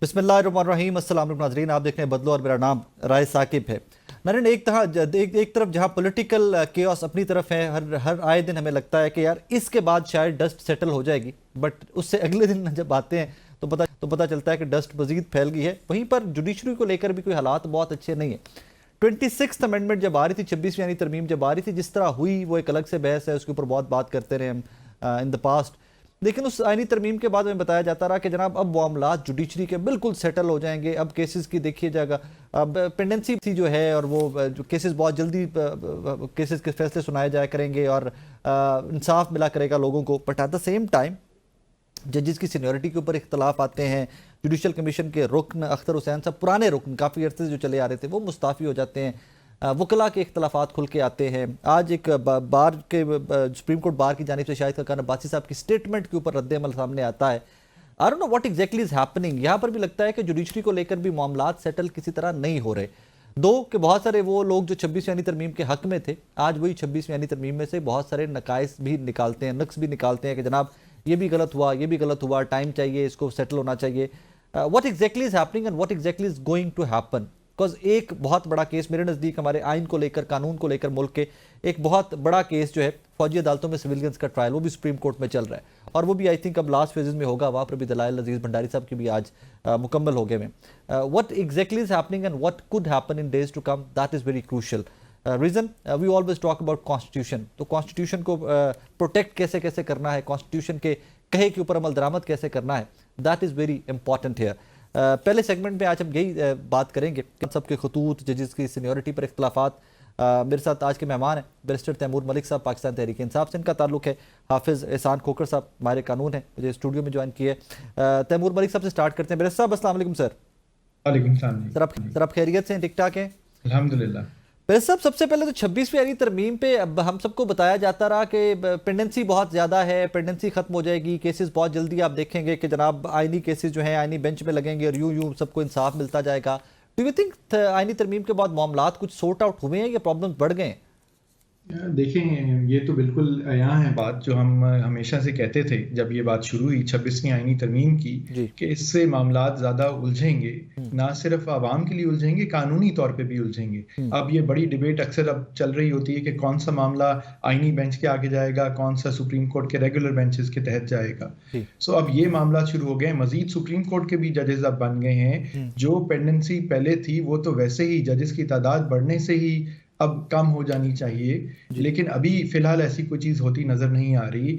बिस्मिल्लाहिर्रहमानिर्रहीम, अस्सलाम वालेकुम नाज़रीन, आप देख रहे हैं बदलो और मेरा नाम राय साकिब है। नाज़रीन, एक तरफ जहाँ पॉलिटिकल केओस अपनी तरफ है, हर आए दिन हमें लगता है कि यार इसके बाद शायद डस्ट सेटल हो जाएगी, बट उससे अगले दिन जब आते हैं तो पता चलता है कि डस्ट मजीद फैल गई है। वहीं पर जुडिशरी को लेकर भी कोई हालात बहुत अच्छे नहीं है। 26th अमेंडमेंट जब आ रही थी, 26वीं यानी तरमीम जब आ रही थी, जिस तरह हुई वो एक अलग से बहस है, उसके ऊपर बहुत बात करते रहे हम इन द पास्ट। लेकिन उस आईनी तरमीम के बाद हमें बताया जाता रहा कि जनाब अब मामलात जुडिशरी के बिल्कुल सेटल हो जाएंगे। अब केसेस की देखिए जाएगा, अब पेंडेंसी थी जो है, और वो जो केसेस बहुत जल्दी केसेस के फैसले सुनाए जाया करेंगे और इंसाफ मिला करेगा लोगों को। But at the same time जजेस की सीनियरिटी के ऊपर इख्तलाफ आते हैं। जुडिशल कमीशन के रुकन अख्तर हुसैन साहब, पुराने रुकन काफ़ी अर्से से जो चले आ रहे थे, वो मुस्ताफ़ी हो जाते हैं। वकला के इख्तलाफात खुल के आते हैं। आज एक बार के सुप्रीम कोर्ट बार की जानिब से शाहिद खकान अब्बासी साहब की स्टेटमेंट के ऊपर रद्द-ए-अमल सामने आता है। I don't know what exactly is happening. यहाँ पर भी लगता है कि जुडिशरी को लेकर भी मामलात सेटल किसी तरह नहीं हो रहे। दो कि बहुत सारे वो लोग जो 26वीं यानी तरमीम के हक में थे, आज वही 26वीं यानी तरमीम में से बहुत सारे नकाइस भी निकालते हैं, नक्स भी निकालते हैं कि जनाब ये भी गलत हुआ, ये भी गलत हुआ, टाइम चाहिए, इसको सेटल होना चाहिए। What exactly is happening and what exactly is going to happen? Because एक बहुत बड़ा केस मेरे नज़दीक, हमारे आइन को लेकर, कानून को लेकर मुल्क के एक बहुत बड़ा केस जो है फौजी अदालतों में सिविलियंस का ट्रायल, वो भी सुप्रीम कोर्ट में चल रहा है, और वो भी आई थिंक अब लास्ट फेजेस में होगा। वहाँ पर भी दलाइल अजीज़ भंडारी साहब की भी आज मुकम्मल हो गए में। What exactly is happening and what could happen in days to come, that is very crucial. Reason we always talk about constitution, तो कॉन्स्टिट्यूशन को प्रोटेक्ट कैसे कैसे करना है, कॉन्स्टिट्यूशन के कहे के ऊपर अमल दरामद कैसे करना है, that is very important here. पहले सेगमेंट में आज हम यही बात करेंगे कि सबके खतूत, जजेस की सीनियरिटी पर इख्तलाफात। मेरे साथ आज के मेहमान हैं बैरिस्टर तैमूर मलिक साहब, पाकिस्तान तहरीक इंसाफ से इनका ताल्लुक है। हाफिज़ एहसान खोखर साहब माहिर कानून हैं, मुझे स्टूडियो में ज्वाइन किए। तैमूर मलिक साहब से स्टार्ट करते हैं। बैरिस्टर साहब अस्सलाम वालेकुम सर। वालेकुम सलाम। सर आप खैरियत से हैं, ठीक ठाक हैं? अल्हम्दुलिल्लाह। वैसे साहब, सबसे पहले तो 26वीं यानी तरमीम पे अब हम सबको बताया जाता रहा कि पेंडेंसी बहुत ज़्यादा है, पेंडेंसी ख़त्म हो जाएगी, केसेस बहुत जल्दी आप देखेंगे कि जनाब आइनी केसेस जो हैं आइनी बेंच में लगेंगे और यूं सबको इंसाफ मिलता जाएगा। डू यू थिंक आइनी तरमीम के बाद मामलात कुछ सॉर्ट आउट हुए हैं या प्रॉब्लम्स बढ़ गए हैं? देखें, ये तो बिल्कुल यहाँ है बात जो हम हमेशा से कहते थे जब ये बात शुरू हुई 26वीं आईनी तरमीम की, कि इससे मामलात ज़्यादा उलझेंगे, ना सिर्फ आवाम के लिए उलझेंगे, कानूनी तौर पे भी उलझेंगे। अब ये बड़ी डिबेट अक्सर अब चल रही होती है कि कौन सा मामला आईनी बेंच के आगे जाएगा, कौन सा सुप्रीम कोर्ट के रेगुलर बेंचेस के तहत जाएगा। सो अब ये मामला शुरू हो गए। मजीद सुप्रीम कोर्ट के भी जजेस अब बन गए हैं। जो पेंडेंसी पहले थी वो तो वैसे ही जजेस की तादाद बढ़ने से ही अब कम हो जानी चाहिए, लेकिन अभी फिलहाल ऐसी कोई चीज होती नजर नहीं आ रही।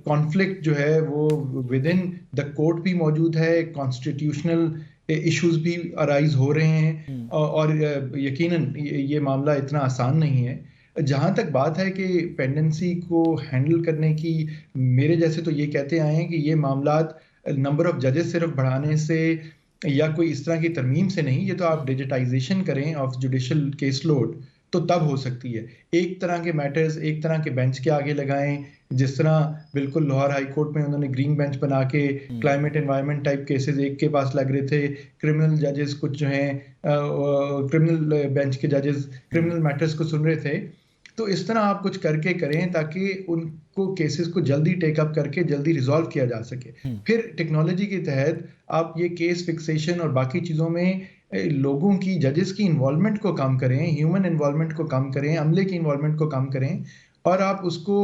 कॉन्फ्लिक्ट जो है वो विद इन द कोर्ट भी मौजूद है, कॉन्स्टिट्यूशनल इश्यूज भी अराइज हो रहे हैं, और यकीनन ये मामला इतना आसान नहीं है। जहां तक बात है कि पेंडेंसी को हैंडल करने की, मेरे जैसे तो ये कहते आए हैं कि ये मामलात नंबर ऑफ जजेस सिर्फ बढ़ाने से या कोई इस तरह की तरमीम से नहीं, ये तो आप डिजिटाइजेशन करें ऑफ जुडिशल केस लोड तो तब हो सकती है। एक तरह के मैटर्स एक तरह के बेंच के आगे लगाएं, जिस तरह बिल्कुल लाहौर हाई कोर्ट में उन्होंने ग्रीन बेंच बना के क्लाइमेट एनवायरनमेंट टाइप केसेस एक के पास लग रहे थे। क्रिमिनल जजेस कुछ जो हैं क्रिमिनल बेंच के जजेस क्रिमिनल मैटर्स को सुन रहे थे। तो इस तरह आप कुछ करके करें ताकि उनको केसेस को जल्दी टेकअप करके जल्दी रिजॉल्व किया जा सके। फिर टेक्नोलॉजी के तहत आप ये केस फिक्सेशन और बाकी चीज़ों में लोगों की, जजेस की इन्वॉल्वमेंट को कम करें, ह्यूमन इन्वॉल्वमेंट को कम करें, अमले की इन्वॉल्वमेंट को कम करें, और आप उसको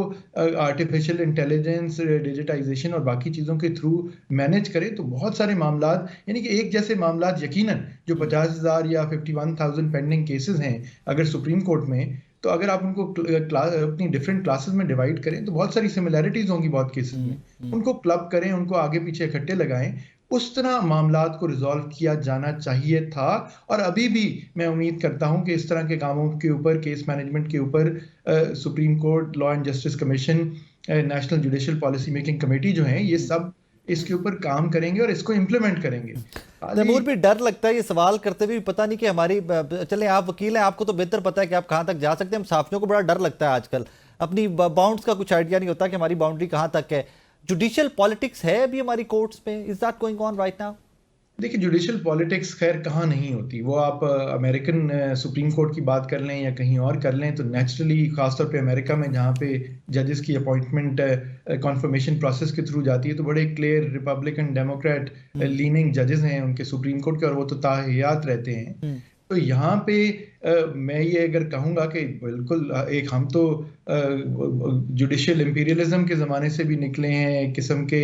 आर्टिफिशियल इंटेलिजेंस, डिजिटाइजेशन और बाकी चीज़ों के थ्रू मैनेज करें। तो बहुत सारे मामलात, यानी कि एक जैसे मामलात यकीनन जो 50,000 या 51,000 पेंडिंग केसेस हैं अगर सुप्रीम कोर्ट में, तो अगर आप उनको अपनी डिफरेंट क्लासेस में डिवाइड करें तो बहुत सारी सिमिलैरिटीज होंगी बहुत केसेस में। उनको क्लब करें, उनको आगे पीछे इकट्ठे लगाएं। उस तरह मामलात को रिजॉल्व किया जाना चाहिए था, और अभी भी मैं उम्मीद करता हूं कि इस तरह के कामों के ऊपर, केस मैनेजमेंट के ऊपर, supreme court, law and justice commission, national judicial policy making committee जो है, ये सब इसके ऊपर काम करेंगे और इसको इम्प्लीमेंट करेंगे। तैमूर भी डर लगता है ये सवाल करते हुए, पता नहीं कि हमारी, चले आप वकील हैं, आपको तो बेहतर पता है कि आप कहाँ तक जा सकते हैं। हम साफियों को बड़ा डर लगता है आजकल, अपनी बाउंड्स का कुछ आइडिया नहीं होता कि हमारी बाउंड्री कहाँ तक है। जुडिशियल पॉलिटिक्स है अभी हमारी कोर्ट्स में, is that going on right now? देखिए, जुडिशल पॉलिटिक्स खैर कहाँ नहीं होती। वो आप अमेरिकन सुप्रीम कोर्ट की बात कर लें या कहीं और कर लें, तो नेचुरली खासतौर पे अमेरिका में जहाँ पे जजेस की अपॉइंटमेंट कॉन्फर्मेशन प्रोसेस के थ्रू जाती है, तो बड़े क्लियर रिपब्लिकन डेमोक्रेट लीनिंग जजेस हैं उनके सुप्रीम कोर्ट के, और वो तो ताहयात रहते हैं। तो यहाँ पे मैं ये अगर कहूँगा कि बिल्कुल एक हम तो जुडिशियल इंपीरियलिज्म के ज़माने से भी निकले हैं, एक किस्म के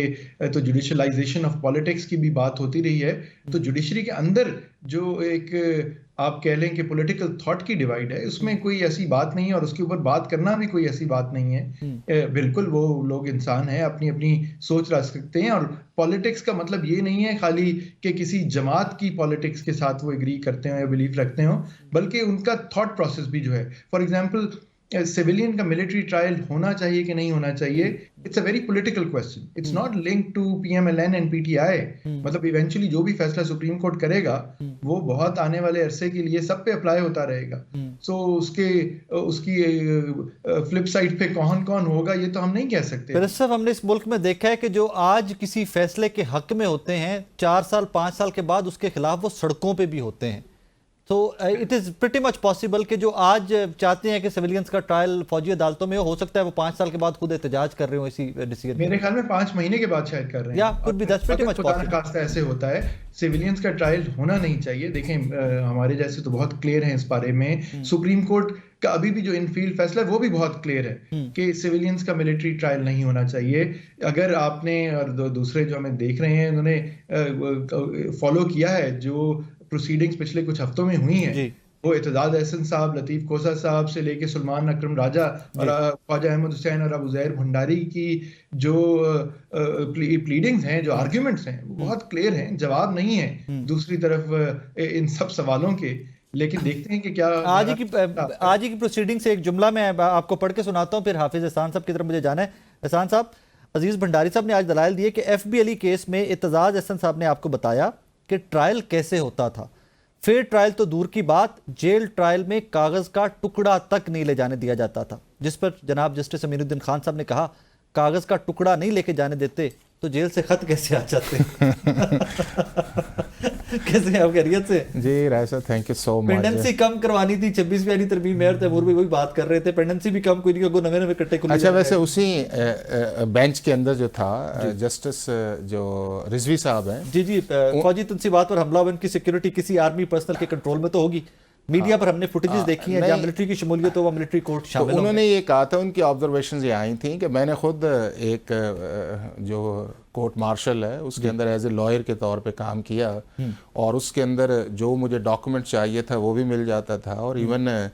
तो जुडिशलाइजेशन ऑफ पॉलिटिक्स की भी बात होती रही है। तो जुडिशरी के अंदर जो एक आप कह लें कि पॉलिटिकल थॉट की डिवाइड है, उसमें कोई ऐसी बात नहीं है, और उसके ऊपर बात करना भी कोई ऐसी बात नहीं है। बिल्कुल वो लोग इंसान हैं, अपनी अपनी सोच रख सकते हैं, और पॉलिटिक्स का मतलब ये नहीं है खाली कि किसी जमात की पॉलिटिक्स के साथ वो एग्री करते हो या बिलीव रखते हो, बल्कि उनका थॉट प्रोसेस भी जो है, फॉर एग्जांपल सिविलियन का मिलिट्री ट्रायल होना चाहिए कि नहीं होना चाहिए, it's a very political question. It's not linked to PMLN and PTI. मतलब इवेंचुअली जो भी फैसला सुप्रीम कोर्ट करेगा वो बहुत आने वाले अरसे के लिए सब पे अप्लाई होता रहेगा। सो उसकी फ्लिप साइड पे कौन कौन होगा ये तो हम नहीं कह सकते। फिर साहब, हमने इस मुल्क में देखा है कि जो आज किसी फैसले के हक में होते हैं, 4 साल 5 साल के बाद उसके खिलाफ वो सड़कों पे भी होते हैं। तो it is pretty much possible कि जो आज चाहते हैं कि सिविलियंस का ट्रायल फौजी अदालतों में हो सकता है वो 5 साल के बाद खुद एहतजाज कर रहे हो इसी डिसीजन। मेरे ख्याल में 5 महीने के बाद शायद कर रहे हैं, या कुछ भी दैट्स प्रिटी मच पॉसिबल। ऐसे होता है। सिविलियंस का ट्रायल होना नहीं चाहिए। देखें, हमारे जैसे तो बहुत क्लियर हैं इस बारे में। सुप्रीम कोर्ट का अभी भी जो इनफील्ड फैसला है वो भी बहुत क्लियर है कि सिविलियंस का मिलिट्री ट्रायल नहीं होना चाहिए। अगर आपने और दूसरे जो हमें देख रहे हैं उन्होंने फॉलो किया है जो प्रोसीडिंग्स पिछले कुछ हफ्तों में हुई हैं, वो एतजाज एहसन साहब, लतीफ कोसा साहब से लेके सुलेमान अकरम राजा और ख्वाजा अहमद हुसैन और अबू ज़ैर भंडारी की जो प्लीडिंग्स हैं, जो आर्ग्यूमेंट्स हैं, वो बहुत क्लियर हैं। जवाब नहीं है दूसरी तरफ इन सब सवालों के, लेकिन देखते हैं कि क्या आज ही की प्रोसीडिंग से एक जुमला मैं आपको पढ़ के सुनाता हूं, फिर हाफिज एहसान साहब की तरफ मुझे जाना है। एहसान साहब, अजीज भंडारी साहब ने आज दलाइल दिए कि एफबी अली केस में एतजाज एहसन साहब ने आपको बताया कि ट्रायल कैसे होता था। फेयर ट्रायल तो दूर की बात, जेल ट्रायल में कागज का टुकड़ा तक नहीं ले जाने दिया जाता था, जिस पर जनाब जस्टिस अमीनुद्दीन खान साहब ने कहा कागज का टुकड़ा नहीं लेके जाने देते तो जेल से खत कैसे आ जाते? कैसे हैं आप? खैरियत से? जी राय साहब, thank you so much. Pendency कम करवानी थी, 26वीं वाली तरमीम मेयर तैमूर भी वही बात कर रहे थे, पेंडेंसी भी कम, कोई नहीं को नवे कट्टे को। अच्छा, वैसे उसी बेंच के अंदर जो था जस्टिस जो रिजवी साहब हैं, जी फौजी तंसीबात पर हमला, उनकी सिक्योरिटी किसी आर्मी पर्सनल के कंट्रोल में तो होगी। मीडिया पर हमने फुटेजेस देखी हैं जहाँ मिलिट्री की शमूलियत हो, वो मिलिट्री कोर्ट शामिल तो उन्होंने ये कहा था, उनकी ऑब्जर्वेशंस ये आई थी कि मैंने खुद एक जो कोर्ट मार्शल है उसके अंदर एज ए लॉयर के तौर पे काम किया, और उसके अंदर जो मुझे डॉक्यूमेंट चाहिए था वो भी मिल जाता था, और इवन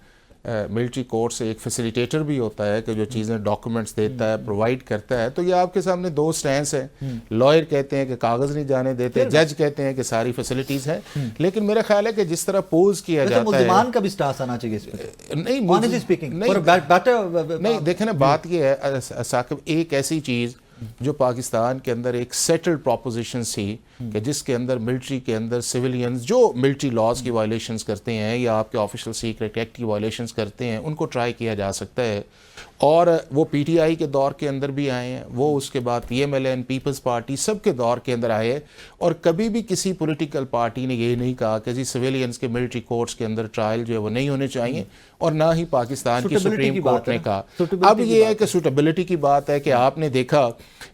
मिलिट्री कोर्ट से एक फैसिलिटेटर भी होता है कि जो चीज़ें डॉक्यूमेंट्स देता है, प्रोवाइड करता है। तो ये आपके सामने दो स्टैंस हैं। लॉयर कहते हैं कि कागज़ नहीं जाने देते, जज कहते हैं कि सारी फैसिलिटीज़ हैं। लेकिन मेरा ख्याल है कि जिस तरह पोज किया जाता है, मुल्ज़िमान का भी स्टांस आना चाहिए इस पे। नहीं, देखें ना, बात ये है साकिब, एक ऐसी चीज़ जो पाकिस्तान के अंदर एक सेटल्ड प्रोपोजिशन थी कि जिसके अंदर मिलिट्री के अंदर सिविलियंस जो मिलिट्री लॉज की वायलेशंस करते हैं या आपके ऑफिशियल सीक्रेट एक्ट की वायलेशंस करते हैं, उनको ट्राई किया जा सकता है। और वो पीटीआई के दौर के अंदर भी आए हैं, वो उसके बाद पीएमएलएन, पीपल्स पार्टी, सब के दौर के अंदर आए, और कभी भी किसी पॉलिटिकल पार्टी ने ये नहीं कहा कि जी सिविलियंस के मिलिट्री कोर्ट्स के अंदर ट्रायल जो है वो नहीं होने चाहिए, और ना ही पाकिस्तान की सुप्रीम कोर्ट ने कहा। अब ये है कि सूटेबिलिटी की बात है कि आपने देखा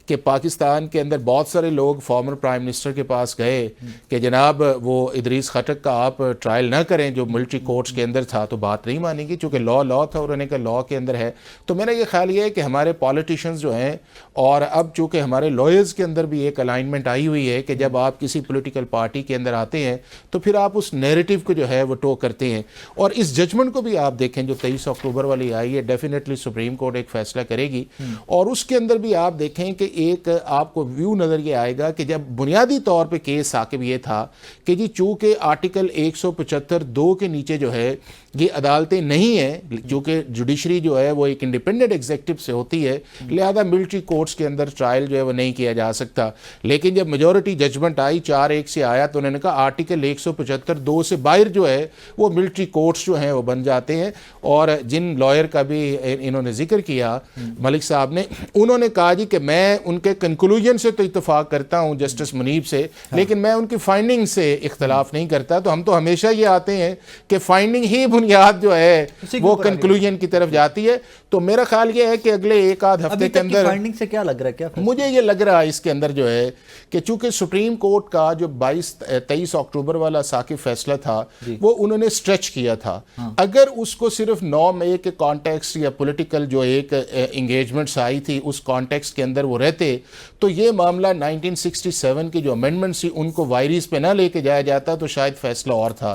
कि पाकिस्तान के अंदर बहुत सारे लोग फॉर्मर प्राइम मिनिस्टर के पास गए कि जनाब वो इदरीस खटक का आप ट्रायल ना करें जो मिलिट्री कोर्ट्स के अंदर था, तो बात नहीं मानेगी, चूँकि लॉ था और उन्होंने कहा लॉ के अंदर है। तो मेरा ये ख्याल ये है कि हमारे पॉलिटिशियंस जो हैं, और अब चूँकि हमारे लॉयर्स के अंदर भी एक अलाइनमेंट आई हुई है कि जब आप किसी पॉलिटिकल पार्टी के अंदर आते हैं तो फिर आप उस नैरेटिव को जो है वो टो करते हैं। और इस जजमेंट को भी आप देखें जो 23 अक्टूबर वाली आई है, डेफिनेटली सुप्रीम कोर्ट एक फैसला करेगी, और उसके अंदर भी आप देखें कि एक आपको व्यू नज़र ये आएगा कि जब बुनियादी तौर पे केस साकिब ये था कि जी चूँकि आर्टिकल 175(2) के नीचे जो है ये अदालतें नहीं हैं, क्योंकि जुडिशरी जो है वो एक इंडिपेंडेंट एग्जीक्यूटिव से होती है, लिहाजा मिलिट्री कोर्ट्स के अंदर ट्रायल जो है वो नहीं किया जा सकता। लेकिन जब मेजॉरिटी जजमेंट आई 4-1 से आया, तो उन्होंने कहा आर्टिकल 175(2) से बाहर जो है वो मिलिट्री कोर्ट्स जो हैं वो बन जाते हैं। और जिन लॉयर का भी इन्होंने जिक्र किया मलिक साहब ने, उन्होंने कहा जी कि मैं उनके कंक्लूजन से तो इत्तेफाक करता हूं जस्टिस मुनीब से, लेकिन मैं उनकी फाइंडिंग से इख्तलाफ नहीं करता। तो हम तो हमेशा ये आते हैं कि फाइंडिंग ही बुनियाद जो है वो कंक्लूजन की तरफ जाती है। तो मेरा ख्याल ये है कि अगले 1-आध हफ्ते के अंदर फाइंडिंग से क्या लग रहा है, क्या मुझे ये लग रहा है इसके अंदर जो है कि चूंकि सुप्रीम कोर्ट का जो 23 अक्टूबर वाला साकिब फैसला था वो उन्होंने स्ट्रेच किया था। अगर उसको सिर्फ 9 मई के कॉन्टेक्स्ट या पॉलिटिकल जो एक एंगेजमेंट्स आई थी उस कॉन्टेक्स्ट के अंदर वो रहते, तो ये मामला 1967 की जो अमेंडमेंट्स थी उनको वायरीज पे ना लेके जाया जाता तो शायद फैसला और था।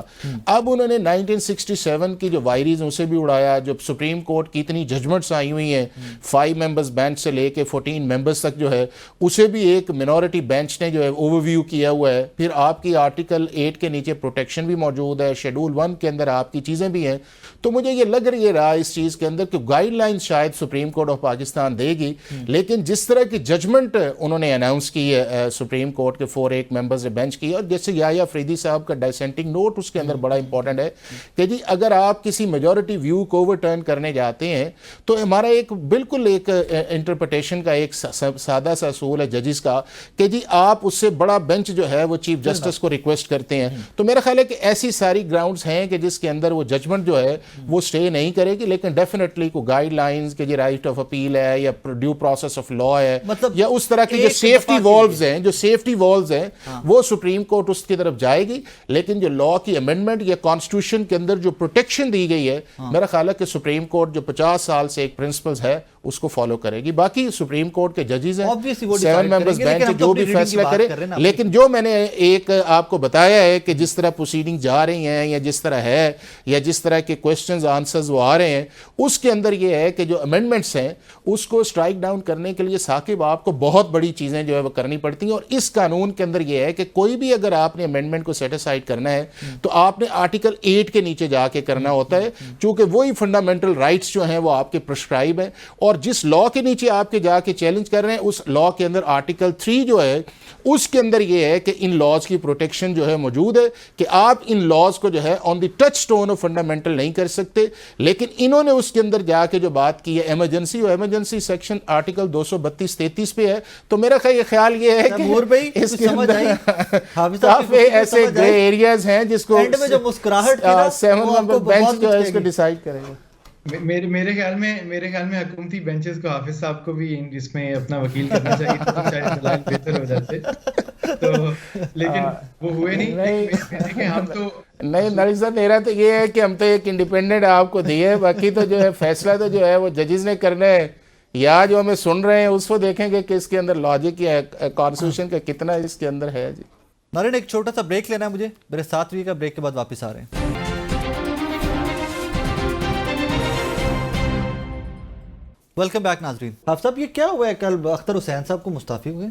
अब उन्होंने 1967 की जो वायरीज उसे भी उड़ाया। जो सुप्रीम कोर्ट की इतनी जजमेंट्स आई हुई हैं, 5 मेंबर्स बेंच से लेके 14 मेंबर्स तक जो है उसे भी एक मिनॉरिटी बेंच ने जो है ओवरव्यू किया हुआ है। फिर आपकी आर्टिकल 8 के नीचे प्रोटेक्शन भी मौजूद है, शेड्यूल 1 के अंदर आपकी चीज़ें भी हैं। तो मुझे ये लग रही है इस चीज़ के अंदर कि गाइडलाइन शायद सुप्रीम कोर्ट ऑफ पाकिस्तान देगी, लेकिन जिस तरह की जजमेंट उन्होंने अनाउंस की है सुप्रीम कोर्ट के 4 मेंबर्स ने बेंच की, और जैसे याया अफरीदी साहब का डिसेंटिंग नोट उसके अंदर बड़ा इंपॉर्टेंट है कि जी अगर आप किसी मेजॉरिटी व्यू को ओवरटर्न करने जाते हैं तो हमारा एक बिल्कुल एक इंटरप्रिटेशन का एक सादा सा असूल है जजिस का कि जी आप उससे बड़ा बेंच जो है वो चीफ जस्टिस को रिक्वेस्ट करते हैं। तो मेरा ख्याल है कि ऐसी सारी ग्राउंड्स हैं कि जिसके अंदर वो जजमेंट जो है वो स्टे नहीं करेगी, लेकिन डेफिनेटली को गाइडलाइंस के जो राइट ऑफ अपील है या ड्यू प्रोसेस ऑफ लॉ है, मतलब या उस तरह की जो सेफ्टी वॉल्व्स हैं वो सुप्रीम कोर्ट उसकी तरफ जाएगी। लेकिन जो लॉ की अमेंडमेंट या कॉन्स्टिट्यूशन के अंदर जो प्रोटेक्शन दी गई है, मेरा ख्याल है कि सुप्रीम कोर्ट जो 50 साल से एक प्रिंसिपल्स है उसको फॉलो करेगी। बाकी सुप्रीम कोर्ट के जजेस हैं, 7 मेंबर्स बेंच जो भी फैसला करे। लेकिन जो मैंने एक आपको बताया है कि जिस तरह प्रोसीडिंग जा रही हैं या जिस तरह है या जिस तरह के क्वेश्चंस आंसर्स वो आ रहे हैं, उसके अंदर ये है कि जो अमेंडमेंट्स हैं उसको स्ट्राइक डाउन करने के लिए साकिब आपको बहुत बड़ी चीज़ें जो है वो करनी पड़ती हैं। और इस कानून के अंदर ये है कि कोई भी अगर आपने अमेंडमेंट को सेटिसाइड करना है तो आपने आर्टिकल 8 के नीचे जाके करना होता है, क्योंकि वही फंडामेंटल राइट्स जो हैं वो आपके प्रिस्क्राइब हैं। और जिस लॉ के नीचे आपके जाके चैलेंज कर रहे हैं उस लॉ के अंदर आर्टिकल 3 जो है उसके अंदर यह है कि इन लॉज की प्रोटेक्शन जो है मौजूद है कि आप इन लॉज को जो है on the touch stone of fundamental नहीं कर सकते। लेकिन इन्होंने उसके अंदर जाके जो बात की है इमरजेंसी, और इमरजेंसी सेक्शन आर्टिकल 232-33 पे है। तो मेरा ख्याल ये है कि इसके अंदर काफी ऐसे ग्रे एरियाज हैं जिसको 7 मेंबर बेंच जो है इसको डिसाइड करेगा। मेरे ख्याल में हुकूमती बेंचेस को हाफिज साहब को भी इसमें अपना वकील करना चाहिए तो शायद दलाल बेहतर हो जाते। तो लेकिन वो हुए नहीं। हम तो नहीं नरीश साहब, मेरा तो ये है कि हम तो एक इंडिपेंडेंट आपको दिए, बाकी तो जो है फैसला तो जो है वो जजेस ने करना है, या जो हमें सुन रहे हैं उसको देखेंगे कि इसके अंदर लॉजिक या कॉन्स्टिट्यूशन का कितना इसके अंदर है। जी नारायण, एक छोटा सा ब्रेक लेना है मुझे, मेरे 7वीं का ब्रेक के बाद वापस आ रहे हैं। वेलकम बैक नाजरीन। आप सब ये क्या हुआ है, कल अख्तर हुसैन साहब को मुस्ताफी हुए?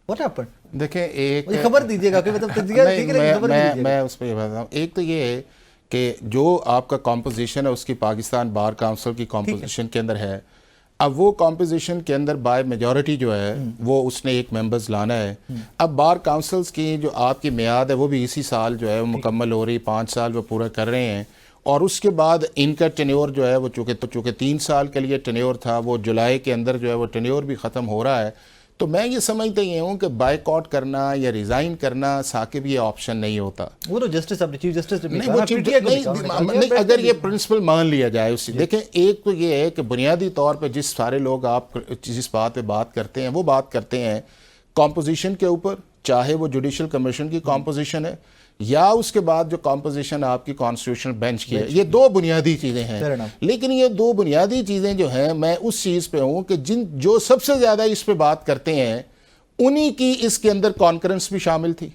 What happened? देखें एक खबर दीजिएगा कि मतलब मैं उस पर बताता हूँ। एक तो ये है कि जो आपका कॉम्पोजिशन है उसकी पाकिस्तान बार काउंसिल की कॉम्पोजिशन के अंदर है। अब वो कॉम्पोजिशन के अंदर बाय मेजॉरिटी जो है वो उसने 1 मेंबर्स लाना है। अब बार काउंसिल्स की जो आपकी मियाद है वो भी इसी साल जो है वो मुकम्मल हो रही, 5 साल वो पूरा कर रहे हैं। और उसके बाद इनका टेन्योर जो है वो चूँकि 3 साल के लिए टेन्योर था, वो जुलाई के अंदर जो है वो टेन्योर भी ख़त्म हो रहा है। तो मैं ये समझता ही हूँ कि बाइकआउट करना या रिज़ाइन करना साकिब ये ऑप्शन नहीं होता। वो तो जस्टिस अपने चीफ जस्टिस नहीं, वो नहीं, अगर ये प्रिंसिपल मान लिया जाए उससे। देखें, एक तो ये है कि बुनियादी तौर पे जिस सारे लोग आप जिस बात पे बात करते हैं वो बात करते हैं कॉम्पोजिशन के ऊपर, चाहे वो जुडिशल कमीशन की कॉम्पोजिशन है या उसके बाद जो कॉम्पोजिशन आपकी कॉन्स्टिट्यूशनल बेंच की है। ये 2 बुनियादी चीज़ें हैं। लेकिन ये 2 बुनियादी चीज़ें जो हैं, मैं उस चीज़ पे हूँ कि जो सबसे ज़्यादा इस पे बात करते हैं उन्हीं की इसके अंदर कॉन्करेंस भी शामिल थी।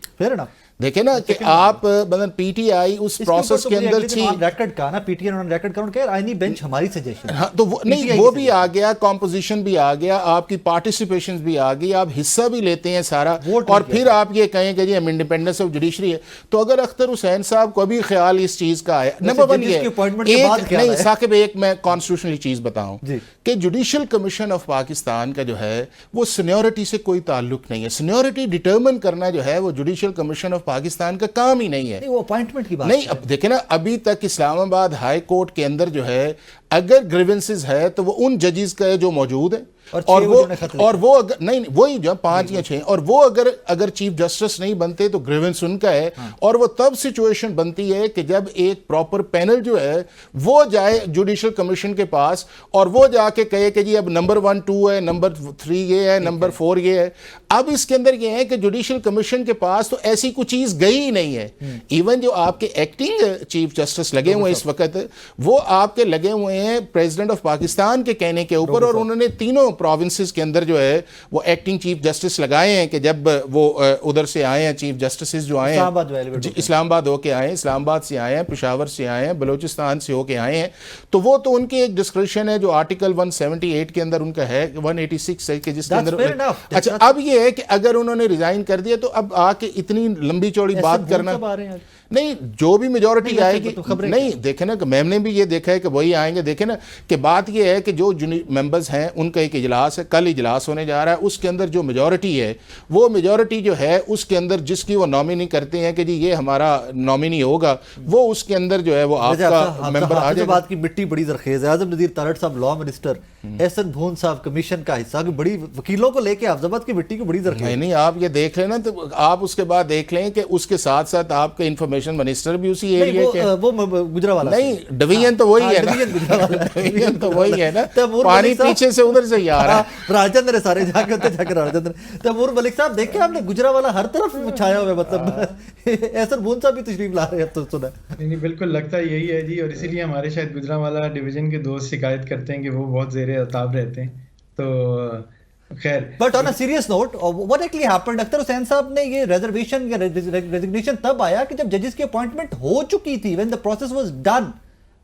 देखे ना कि आप मतलब पीटीआई उस प्रोसेस के अंदर थी, रेकॉर्ड का ना पीटीआई उन्होंने रेकॉर्ड कर उनके आईनी बेंच हमारी सजेशन। हाँ, तो वो नहीं, वो भी आ गया, कॉम्पोजिशन भी आ गया, आपकी पार्टिसिपेशन भी आ गई, आप हिस्सा भी लेते हैं सारा, और फिर आप ये कहें कि जी हम इंडिपेंडेंस ऑफ जुडिशरी है। तो अगर अख्तर हुसैन साहब को भी ख्याल इस चीज का आया, नंबर वन ये नहीं साकिब, एक मैं कॉन्स्टिट्यूशनली चीज बताऊं कि जुडिशल कमीशन ऑफ पाकिस्तान का जो है वो सीनियोरिटी से कोई ताल्लुक नहीं है। सीनियोरिटी डिटर्मिन करना जो है वो जुडिशल कमीशन ऑफ पाकिस्तान का काम ही नहीं है। वो अपॉइंटमेंट की बात नहीं, अब देखे ना, अभी तक इस्लामाबाद हाई कोर्ट के अंदर जो है अगर ग्रीवेंसेस है तो वो उन जजेस का है जो मौजूद है, और वो अगर नहीं, वही जो 5 या 6, और वो अगर चीफ जस्टिस नहीं बनते तो ग्रीवेंस उनका है। और वो तब सिचुएशन बनती है कि जब एक प्रॉपर पैनल जो है वो जाए जुडिशल कमीशन के पास और वो जाके कहे कि जी अब नंबर 1 2 है, नंबर 3 ये है, नंबर 4 ये है। अब इसके अंदर ये है कि जुडिशल कमीशन के पास तो ऐसी कोई चीज गई ही नहीं है। इवन जो आपके एक्टिंग चीफ जस्टिस लगे हुए हैं इस वक्त, वो आपके लगे हुए हैं प्रेसिडेंट ऑफ पाकिस्तान के कहने के ऊपर, और उन्होंने तीनों प्रोविंसेस के अंदर जो है वो एक्टिंग चीफ जस्टिस लगाए हैं कि जब वो उधर से आए हैं, चीफ जस्टिस जो आए हैं इस्लामाबाद होके आए हैं, इस्लामाबाद से आए हैं, पेशावर से आए हैं, बलूचिस्तान से होके आए हैं, तो वो तो उनकी एक डिस्क्रिप्शन है जो आर्टिकल 178 के अंदर उनका है, 186 है कि जिसके अंदर। अच्छा, अब ये है कि अगर उन्होंने रिजाइन कर दिया तो अब आके इतनी लंबी चौड़ी बात करना नहीं, जो भी मेजॉरिटी आएगी नहीं, देखे ना कि मैम ने भी ये देखा है कि वही आएंगे। देखे ना कि बात ये है कि जो मेंबर्स हैं उनका एक इजलास है, कल इजलास होने जा रहा है, उसके अंदर जो मेजॉरिटी है वो मेजॉरिटी जो है उसके अंदर जिसकी वो नॉमिनी करते हैं कि जी ये हमारा नॉमिनी होगा, वो उसके अंदर जो है वो आपका मेंबर आ जाएगा। बात की मिट्टी बड़ी जरखेज है। आजम नज़ीर तारड़ साहब लॉ मिनिस्टर, एहसन भून साहब कमीशन का हिस्सा, बड़ी वकीलों को लेके अफजाबाद की मिट्टी की बड़ी जरखेज। नहीं, आप ये देख लें ना, तो आप उसके बाद देख लें कि उसके साथ साथ आपके इंफॉर्मेशन मिनिस्टर भी उसी एरिया के, वो गुजरावाला नहीं, डिवीजन तो वही है ना, डिवीजन तो वही है ना, पानी पीछे से उधर से ही आ रहा है। राजेंद्र सारे जाके राजेंद्र तैमूर मलिक साहब देखे आपने गुजरावाला हर तरफ छाया हुआ है, मतलब एहसन भून साहब भी तशरीफ ला रहे हैं तो सुना। नहीं, बिल्कुल लगता यही है जी, और इसीलिए हमारे शायद गुजरावाला डिवीजन के दोस्त शिकायत करते हैं कि वो बहुत ज़ेरे अताब रहते हैं। तो खैर, but on a serious note, what actually happened, Akhtar Hussain साहब ने ये रिजर्वेशन या रेजिग्नेशन तब आया कि जब जजेस की अपॉइंटमेंट हो चुकी थी, when the process was done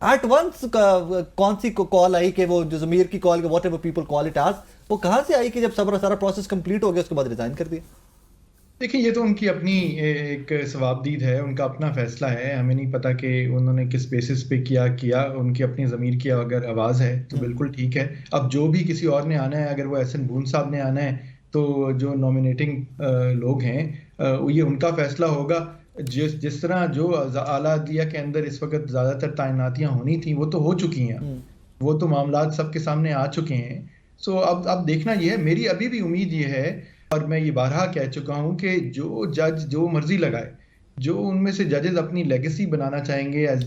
at once. कौन सी कॉल आई कि वो जो ज़मीर की call, whatever people call it as, वो कहां से आई कि जब सारा प्रोसेस कंप्लीट हो गया उसके बाद रिजाइन कर दिया? देखिए, ये तो उनकी अपनी एक सवाबदीद है, उनका अपना फैसला है। हमें नहीं पता कि उन्होंने किस बेसिस पे किया, उनकी अपनी ज़मीर की अगर आवाज़ है तो बिल्कुल ठीक है। अब जो भी किसी और ने आना है, अगर वो एहसन भून साहब ने आना है तो जो नॉमिनेटिंग लोग हैं ये उनका फैसला होगा। जिस तरह जो आला अदलिया के अंदर इस वक्त ज़्यादातर तैनातियाँ होनी थी वो तो हो चुकी हैं, वो तो मामलात सबके सामने आ चुके हैं। सो अब देखना ये है, मेरी अभी भी उम्मीद ये है, और मैं ये बारहा कह चुका हूं कि जो जज जो मर्जी लगाए, जो उनमें से जजेस अपनी लेगेसी बनाना चाहेंगे एज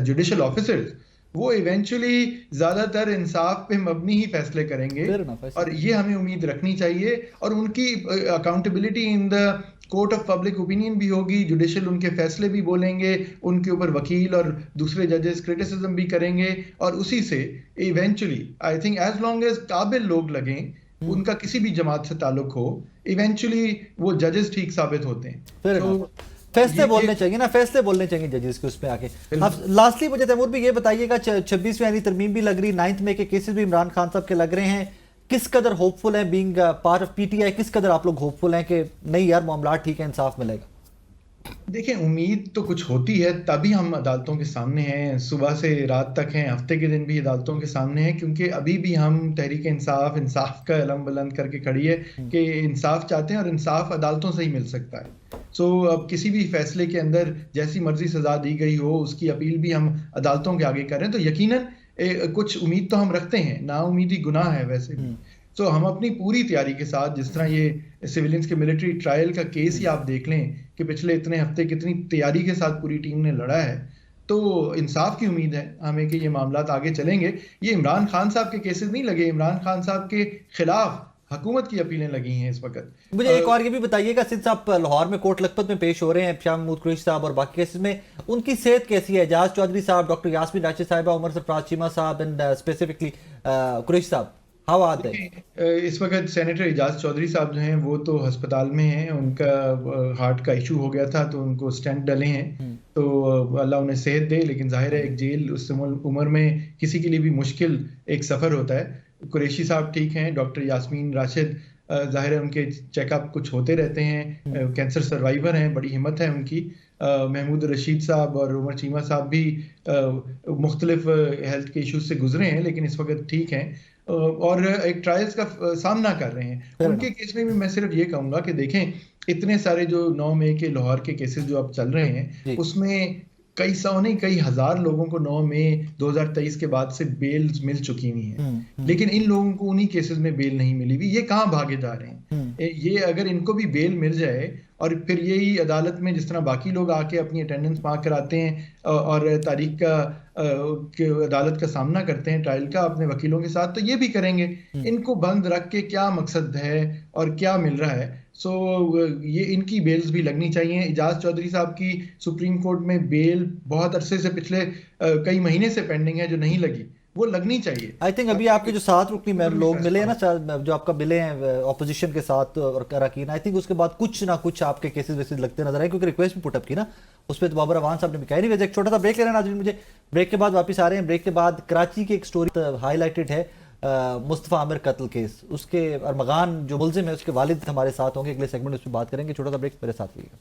जुडिशल ऑफिसर्स, वो इवेंचुअली ज्यादातर इंसाफ पे मबनी ही फैसले करेंगे, और ये हमें उम्मीद रखनी चाहिए। और उनकी accountability in the court of public opinion भी होगी, जुडिशल उनके फैसले भी बोलेंगे, उनके ऊपर वकील और दूसरे जजेस क्रिटिसिज्म भी करेंगे, और उसी से eventually I think as long as काबिल लोग लगें, उनका किसी भी जमात से ताल्लुक हो, इवेंचुअली वो जजेस ठीक साबित होते हैं। तो फैसले बोलने चाहिए ना, फैसले बोलने चाहिए जजेस के उस पे आके। अब लास्टली मुझे तैमूर भी ये बताइएगा, 26वीं यानी तरमीम भी लग रही, 9th में के केसेस भी इमरान खान साहब के लग रहे हैं, किस कदर होपफुल हैं बीइंग पार्ट ऑफ पीटीआई, किस कदर आप लोग होपफुल हैं कि नहीं यार मामला ठीक है, इंसाफ मिलेगा? देखिए, उम्मीद तो कुछ होती है तभी हम अदालतों के सामने हैं, सुबह से रात तक हैं, हफ्ते के दिन भी अदालतों के सामने हैं, क्योंकि अभी भी हम तहरीक इंसाफ का अलम बुलंद करके खड़ी है कि इंसाफ चाहते हैं और इंसाफ अदालतों से ही मिल सकता है। सो अब किसी भी फैसले के अंदर जैसी मर्जी सजा दी गई हो, उसकी अपील भी हम अदालतों के आगे करें, तो यकीनन कुछ उम्मीद तो हम रखते हैं, ना उम्मीदी गुनाह है वैसे भी। तो हम अपनी पूरी तैयारी के साथ, जिस तरह ये सिविलियंस के मिलिट्री ट्रायल का केस ही आप देख लें कि पिछले इतने हफ्ते कितनी तैयारी के साथ पूरी टीम ने लड़ा है, तो इंसाफ की उम्मीद है हमें कि ये मामलात आगे चलेंगे। ये इमरान खान साहब के केसेस नहीं लगे, इमरान खान साहब के खिलाफ हुकूमत की अपीलें लगी हैं इस वक्त। मुझे एक और ये भी बताइएगा, सिंध साहब लाहौर में कोर्ट लखपत में पेश हो रहे हैं, शाह महमूद कुरैशी साहब और बाकी केसेस में, उनकी सेहत कैसी है? एजाज चौधरी साहब, डॉक्टर यास्मीन राशिद साहिबा, उमर सरफराज चीमा साहब एंड स्पेसिफिकली कुरैशी साहब, हाउ आर दे? इस वक्त सेनेटर इजाज चौधरी साहब जो हैं वो तो अस्पताल में हैं, उनका हार्ट का इशू हो गया था तो उनको स्टेंट डले हैं, तो अल्लाह उन्हें सेहत दे। लेकिन जाहिर है एक जेल उस उम्र में किसी के लिए भी मुश्किल एक सफ़र होता है। कुरैशी साहब ठीक हैं, डॉक्टर यास्मीन राशिद जाहिर है उनके चेकअप कुछ होते रहते हैं, कैंसर सर्वाइवर हैं, बड़ी हिम्मत है उनकी। महमूद रशीद साहब और उमर चीमा साहब भी मुख्तलिफ हेल्थ के इश्यूज से गुजरे हैं लेकिन इस वक्त ठीक हैं और एक ट्रायल्स का सामना कर रहे हैं। उनके केस में भी मैं सिर्फ ये कहूंगा कि देखें, इतने सारे जो 9 मई के लाहौर के केसेस जो अब चल रहे हैं उसमें कई सौ नहीं कई हजार लोगों को 9 मई 2023 के बाद से बेल मिल चुकी हुई हैं, लेकिन इन लोगों को उन्हीं केसेस में बेल नहीं मिली हुई। ये कहाँ भागे जा रहे हैं? ये अगर इनको भी बेल मिल जाए और फिर यही अदालत में जिस तरह बाकी लोग आके अपनी अटेंडेंस मार्क कराते हैं और तारीख का अदालत का सामना करते हैं ट्रायल का अपने वकीलों के साथ, तो ये भी करेंगे। इनको बंद रख के क्या मकसद है और क्या मिल रहा है? सो ये इनकी बेल्स भी लगनी चाहिए। इजाज चौधरी साहब की सुप्रीम कोर्ट में बेल बहुत अरसे से पिछले कई महीने से पेंडिंग है जो नहीं लगी, वो लगनी चाहिए। आई थिंक अभी आपके जो 7 रुकनी लोग मिले हैं ना, जो आपका मिले हैं ऑपोजिशन के साथ और अरकान, आई थिंक उसके बाद कुछ ना कुछ आपके केसेस वैसे लगते नजर आए, क्योंकि रिक्वेस्ट भी पुटअप की ना उस पर तो बाबर अवान साहब ने भी कहा। नहीं, एक छोटा सा ब्रेक ले रहे हैं नाज़रीन, मुझे ब्रेक के बाद वापस आ रहे हैं। ब्रेक के बाद कराची की एक स्टोरी हाईलाइटेड है, मुस्तफ़ा आमिर कत्ल केस, उसके अरमगान जो मुलजिम है उसके वालिद हमारे साथ होंगे, अगले सेगमेंट में उस पर बात करेंगे। छोटा सा ब्रेक, मेरे साथ रहिएगा।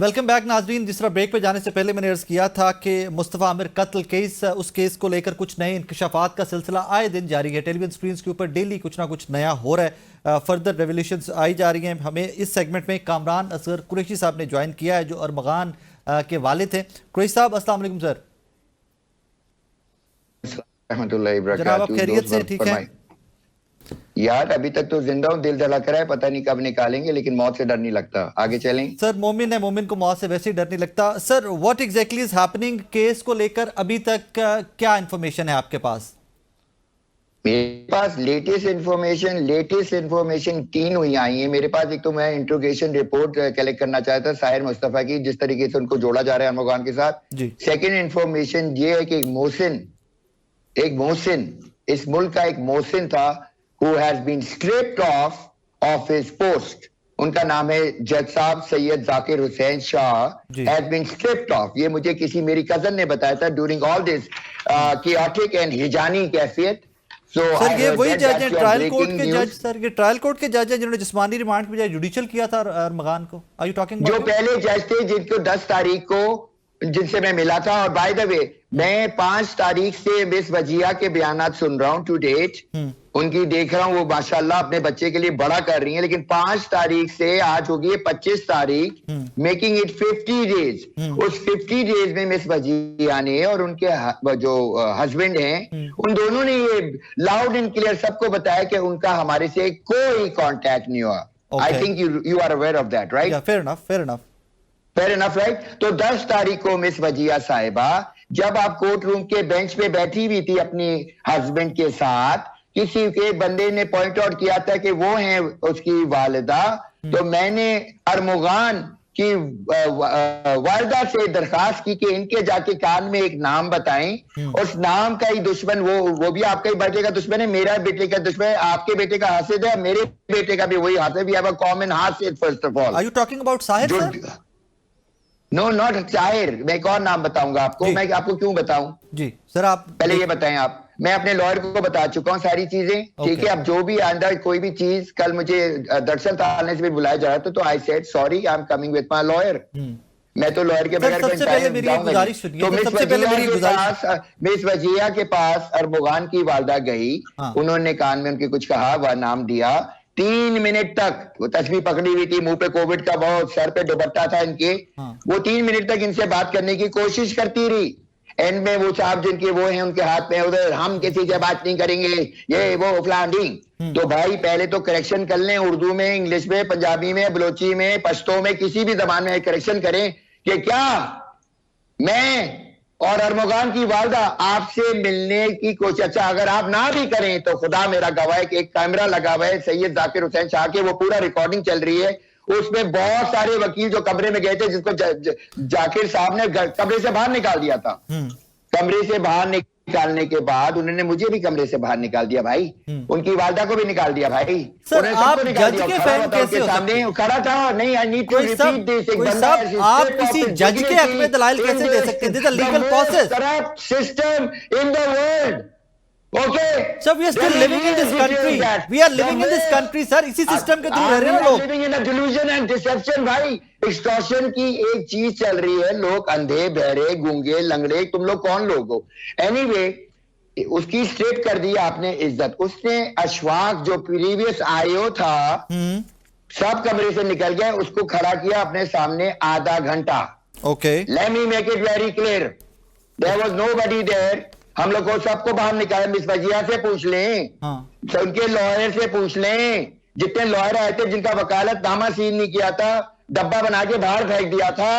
वेलकम बैक नाजरीन। जिस तरह ब्रेक पे जाने से पहले मैंने अर्ज किया था कि मुस्तफ़ा आमिर कत्ल केस, उस केस को लेकर कुछ नए इंकशाफात का सिलसिला आए दिन जारी है। टेलीविजन स्क्रीन के ऊपर डेली कुछ ना कुछ नया हो रहा है, फर्दर रेवोल्यूशंस आई जा रही हैं। हमें इस सेगमेंट में कामरान असगर कुरैशी साहब ने ज्वाइन किया है जो अरमगान के वालिद थे। कुरैशी साहब अस्सलाम वालेकुम सर। जनाब आप खैरियत से ठीक है? यार अभी तक तो जिंदा हूं, दिल धड़क रहा है, पता नहीं कब निकालेंगे, लेकिन मौत से डर नहीं लगता। आगे चलें सर। मोमिन है, मोमिन को मौत से वैसे ही डर नहीं लगता। Sir what exactly is happening case को लेकर अभी तक क्या इंफॉर्मेशन है आपके पास? मेरे पास लेटेस्ट इंफॉर्मेशन 3 हुई आई है मेरे पास। एक तो मैं इंट्रोगेशन रिपोर्ट कलेक्ट करना चाहता साहिर मुस्तफा की, जिस तरीके से उनको जोड़ा जा रहा है अरमगान के साथ। सेकंड इंफॉर्मेशन ये है कि एक मोहसिन इस मुल्क का एक मोहसिन था who has been stripped of his post। उनका नाम है जज साहब Syed Zakir Hussain Shah, has been stripped off। ये मुझे किसी मेरी कजन ने बताया था during all this chaotic and हिजानी कैफियत। सर ये वही जज है ट्रायल कोर्ट के जज? सर ये ट्रायल कोर्ट के जज है जिन्होंने जिस्मानी रिमांड पे जुडिशियल किया था अरमगान को? आर यू टॉकिंग जो पहले जज थे जिनको 10 तारीख को जिनसे मैं मिला था। और बाय द वे मैं 5 तारीख से मिस वजिया के बयानात सुन रहा हूं टू डेट, उनकी देख रहा हूं, वो माशाल्लाह अपने बच्चे के लिए बड़ा कर रही हैं। लेकिन 5 तारीख से आज होगी 25 तारीख, मेकिंग इट 50 डेज। उस 50 डेज में मिस वजिया ने और उनके जो हस्बैंड हैं उन दोनों ने ये लाउड एंड क्लियर सबको बताया कि उनका हमारे से कोई कांटेक्ट नहीं हुआ। I think you are aware of that, right? Fair enough right. तो 10 तारीख को मिस वजिया साहिबा जब आप कोर्ट रूम के बेंच पे बैठी हुई थी अपनी हस्बैंड के साथ, किसी के बंदे ने पॉइंट आउट किया था कि वो हैं उसकी वालिदा, तो मैंने अरमगान की वालिदा से दरखास्त की कि इनके जाके कान में एक नाम बताएं। उस नाम का ही दुश्मन वो भी आपके बेटे का दुश्मन है, मेरा बेटे का दुश्मन है, आपके बेटे का हासिद है, मेरे बेटे का भी वही हासिद। वी हैव अ कॉमन हासिद first of all. Are you talking about Sahir sir? No not Zahir. मैं एक और नाम बताऊंगा आपको। मैं आपको क्यों बताऊं? जी सर आप पहले ये बताएं आप। मैं अपने लॉयर को बता चुका हूं सारी चीजें, ठीक है? अब जो भी आंदा कोई भी चीज, कल मुझे दरअसल थाने से भी बुलाया जा रहा था तो I said sorry, I am coming with my lawyer. मैं तो लॉयर के बगैर सबसे पहले मेरी गुजारिश सुनिए। तो मिस वजिया के पास अरमगान की वालदा गई, उन्होंने कान में उनके कुछ कहा, वह नाम दिया। 3 मिनट तक वो तस्वीर पकड़ी हुई थी, मुंह पे कोविड का बहुत, सर पे दुपट्टा था इनके। वो 3 मिनट तक इनसे बात करने की कोशिश करती रही। एंड में वो साहब जिनके वो हैं उनके हाथ में उधर, हम किसी से बात नहीं करेंगे, ये वो फलानी। तो भाई पहले तो करेक्शन कर लें, उर्दू में, इंग्लिश में, पंजाबी में, बलोची में, पश्तो में, किसी भी जबान में करेक्शन करें कि क्या मैं और अरमगान की वालदा आपसे मिलने की कोशिश। अच्छा अगर आप ना भी करें तो खुदा मेरा गवाह है कि एक कैमरा लगा हुआ है सैयद जाकिर हुसैन शाह के, वो पूरा रिकॉर्डिंग चल रही है। उसमें बहुत सारे वकील जो कमरे में गए थे, जिसको जाकिर साहब ने कमरे से बाहर निकाल दिया था। कमरे से बाहर निकालने के बाद उन्होंने मुझे भी कमरे से बाहर निकाल दिया भाई, उनकी वालदा को भी निकाल दिया भाई। सर आप जज के फैन कैसे हो सामने खड़ा था। नहीं, I need to repeat this. एक बंदा आप किसी जज के हक में दलाइल कैसे दे सकते हैं? This is a legal process. Corrupt system in the world. Okay. Sir, we are still living in this country. We are living in this country, sir. इसी सिस्टम के थ्रू रह रहे हैं लोग। Living in a delusion and deception, भाई। Extortion की एक चीज चल रही है, लोग अंधे, बहरे, गूंगे, लंगड़े, तुम लोग कौन लोग हो? Anyway, उसकी स्ट्रेट कर दी आपने इज्जत। उसने अशफाक जो प्रीवियस आईओ था, सब कमरे से निकल गए, उसको खड़ा किया अपने सामने आधा घंटा। Okay. Let me make it very clear. There was nobody there. हम लोग को सबको बाहर निकाले। मिस वजिया से पूछ लें, उनके लॉयर से पूछ लें, जितने लॉयर आए थे जिनका वकालतनामा सील नहीं किया था, डब्बा बना के बाहर फेंक दिया था,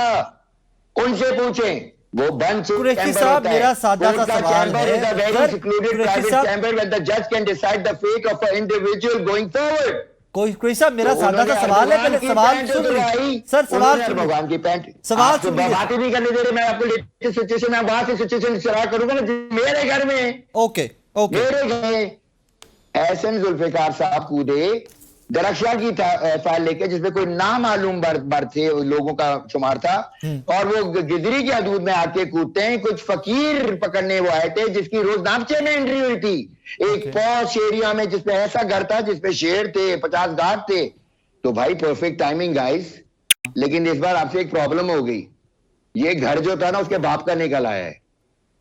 उनसे पूछें। वो बंद कुरैशी साहब, मेरा सादा सा सवाल है सर, कुरैशी साहब, where the judge can decide the fate of an individual going forward। कोई साहब, मेरा सादा सा सवाल है, पहले सवाल सुन लीजिए सर। सवाल भगवान की पैंट, सवाल सुन लीजिए। बात ही नहीं करने दे रहे। मैं आपको लेटेस्ट सिचुएशन में वहां से सिचुएशन शेयर करूंगा ना मेरे घर में। Okay okay. मेरे घर में एहसन जुल्फिकार साहब कूदे दरख्शा की फाइल लेके, जिसमें कोई नामालूम बर्थ थे, लोगों का शुमार था, और वो गिदरी के हदूद में आके कूदते हैं। कुछ फकीर पकड़ने वो आए थे, जिसकी रोज नापचे में एंट्री हुई थी, एक पॉश एरिया में, जिसमें ऐसा घर था जिसमें शेर थे, 50 गार्ड थे। तो भाई परफेक्ट टाइमिंग गाइस। लेकिन इस बार आपसे एक प्रॉब्लम हो गई। ये घर जो था ना, उसके बाप का निकल आया है।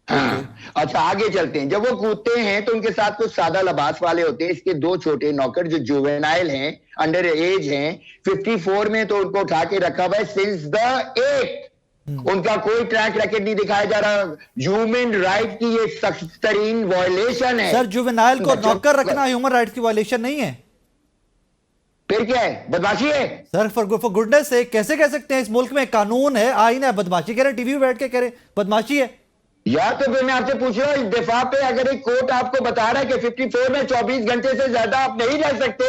हाँ। अच्छा, आगे चलते हैं। जब वो कूदते हैं तो उनके साथ कुछ सादा लिबास वाले होते हैं। इसके दो छोटे नौकर जो जुवेनाइल हैं, अंडर एज हैं, 54 में, तो उनको उठा के रखा हुआ है सिंस द 8। उनका कोई ट्रैक रैकेट नहीं दिखाया जा रहा। ह्यूमन राइट की ये सख्त तरीन वायलेशन है। सर, जुवेनाइल को नौकर रखना ह्यूमन राइट की वायलेशन नहीं है? फिर क्या है? बदमाशी है सर। फॉर गुडनेस से कैसे कह सकते हैं? इस मुल्क में कानून है, आईन है, बदमाशी कह रहे हैं, टीवी पे बैठ के कह रहे हैं बदमाशी है। या तो फिर मैं आपसे पूछ रहा हूं, इस दफा पे अगर एक कोर्ट आपको बता रहा है कि 54 में 24 घंटे से ज्यादा आप नहीं रह सकते।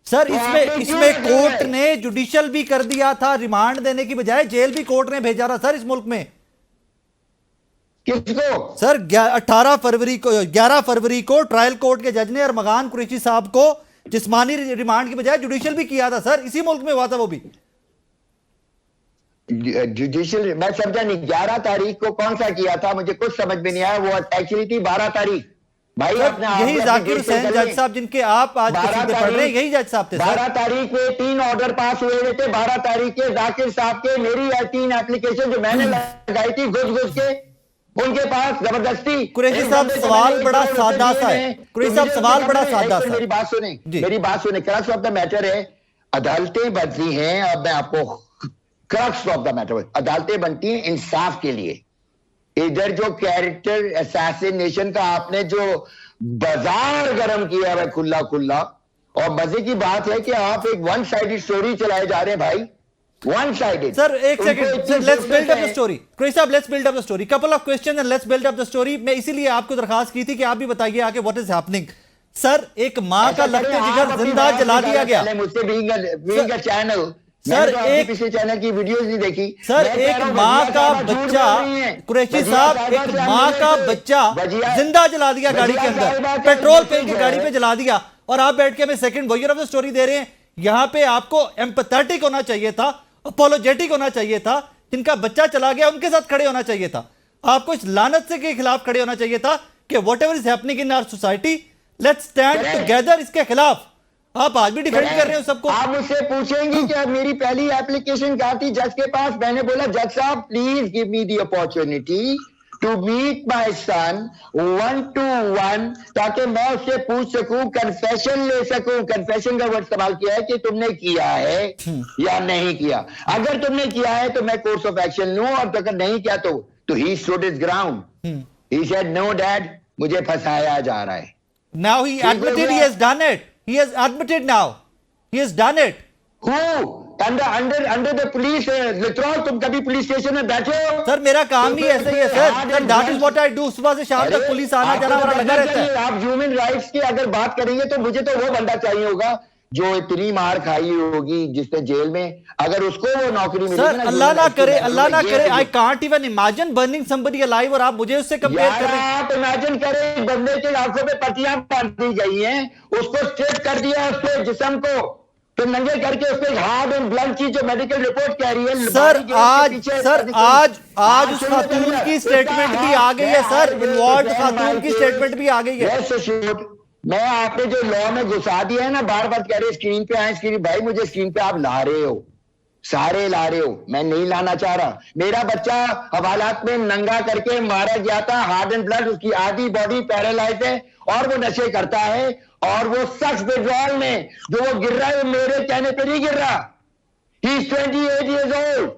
सर, इसमें कोर्ट ने जुडिशियल भी कर दिया था, रिमांड देने की बजाय जेल भी कोर्ट ने भेजा था सर इस मुल्क में। किसको? सर 11 फरवरी को ट्रायल कोर्ट के जज ने अरमगान कुरैशी साहब को जिस्मानी रिमांड की बजाय जुडिशियल भी किया था सर। इसी मुल्क में हुआ था वो भी। जुडिशियल मैं समझा नहीं। 11 तारीख को कौन सा किया था? मुझे कुछ समझ में नहीं आया। वो एक्चुअली थी 12 तारीख। भाई अपने यही जाकिर हुसैन जज साहब जिनके आप आज कसीदे पढ़ रहे हैं, यही जज साहब थे। 12 तारीख को 3 ऑर्डर पास हुए थे। 12 तारीख के जाकिर साहब के मेरी 3 एप्लीकेशन जो मैंने लगाई थी घुस के उनके पास जबरदस्ती। कुरैशी साहब, सवाल बड़ा सादा सा है। कुरैशी साहब, सवाल बड़ा सादा सा। मेरी बात सुने। क्रक्स ऑफ द मैटर है, अदालतें बनती हैं। अब मैं आपको क्रक्स ऑफ द मैटर, अदालतें बनती हैं इंसाफ के लिए। इधर जो कैरेक्टर असैसिनेशन का आपने जो बाजार गर्म किया है खुला, और मजे की बात है कि आप एक वन साइडेड स्टोरी चलाए जा रहे हैं भाई। One sided. सर एक second, let's build up the story. Qureshi साहब, let's build up the story. Couple of question and let's build up the story. मैं इसीलिए आपको दरखास्त की थी कि आप भी बताइए आगे व्हाट इज हैपनिंग। सर, एक मां का लगते जिगर जिंदा जला दिया गया। मुझसे बीइंग अ चैनल सर, एक पिछले चैनल की वीडियोस नहीं देखी सर। एक माँ का बच्चा, कुरैशी साहब, एक माँ का बच्चा जिंदा जला दिया गाड़ी के अंदर, पेट्रोल पे गाड़ी पे जला दिया, और आप बैठ के हमें second version of the story they रहे हैं। यहां पे आपको एम्पैथेटिक होना चाहिए था, अपोलोजेटिक होना चाहिए था। जिनका बच्चा चला गया उनके साथ खड़े होना चाहिए था। आपको इस लानत से के खिलाफ खड़े होना चाहिए था कि whatever is happening in our society, let's stand together इसके खिलाफ। आप आज भी डिफेंड कर रहे हो सबको। आप मुझसे पूछेंगे कि मेरी पहली एप्लीकेशन क्या थी जज के पास? मैंने बोला, जज साहब please give me the opportunity to meet my son 1-to-1, ताकि मैं उससे पूछ सकूं, कन्फेशन ले सकूं। कन्फेशन का वर्ड इस्तेमाल किया है कि तुमने किया है या नहीं किया। अगर तुमने किया है तो मैं कोर्स ऑफ एक्शन लूं, और अगर नहीं किया तो he stood his ground. He said no dad, मुझे फंसाया जा रहा है। Now he admitted he has done it. He has admitted now. He has done it. Who? Under the police literal, तुम कभी पुलिस स्टेशन में बैठे हो? सर, मेरा काम ही ऐसा ही है sir. That is what I do. सुबह से शाम तक पुलिस आना जाना हमारा लगा रहता है। आप ह्यूमन राइट्स की अगर बात करेंगे तो मुझे तो वो बंदा चाहिए होगा जो इतनी मार खाई होगी जिसने जेल में, अगर उसको वो नौकरी मिलेगी सर, ना, अल्लाह ना करे, अल्लाह ना करे, I can't even imagine burning somebody alive, और आप मुझे उससे कंपेयर कर रहे हैं। आप इमेजिन करें, बंदे के आंखों पे पट्टियां बांध दी गई हैं, उसको स्ट्रेट कर दिया, उसके जिस्म को तो नंगे करके, उसके हार्ड एंड ब्लंट की जो मेडिकल रिपोर्ट कह रही है। सर आज उस खातून की स्टेटमेंट भी आ गई है सर, इन्वॉल्व खातून की स्टेटमेंट भी आ गई है। मैं आपने जो लॉ में घुसा दिया है ना, बार बार कह रहे स्क्रीन पे आए, स्क्रीन भाई मुझे स्क्रीन पे आप ला रहे हो, सारे ला रहे हो, मैं नहीं लाना चाह रहा। मेरा बच्चा हवालात में नंगा करके मारा गया था, हार्ड एंड ब्लड, उसकी आधी बॉडी पैरालाइज है और वो नशे करता है, और वो सख्त विड्रॉल में जो वो गिर रहा है, वो मेरे कहने पे नहीं गिर रहा। He is 28 years old,